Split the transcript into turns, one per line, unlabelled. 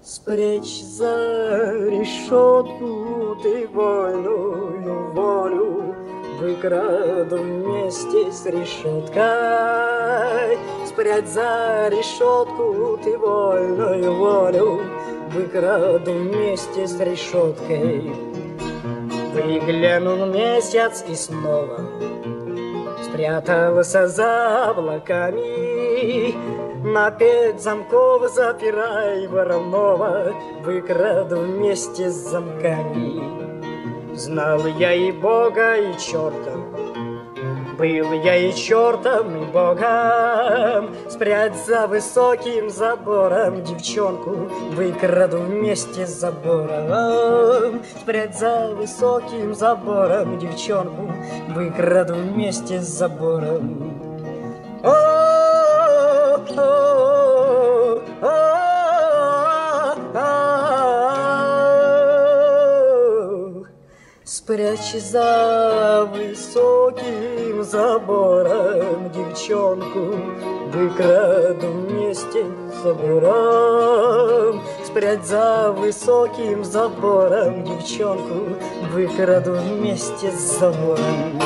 Спрячь за решетку ты вольную волю, выкраду вместе с решеткой. Спрячь за решетку ты вольную волю, выкраду вместе с решеткой. Выглянул месяц и снова спрятался за облаками. На 5 замков запирай воровного, выкраду вместе с замками. Знал я и Бога, и черта, был я и чертом, и Богом. Спрячь за высоким забором девчонку, выкраду вместе с забором. Спрячь за высоким забором девчонку, выкраду вместе с забором. Спрячь за высоким забором девчонку, выкраду вместе с забором. Спрячь за высоким забором девчонку, выкраду вместе с забором.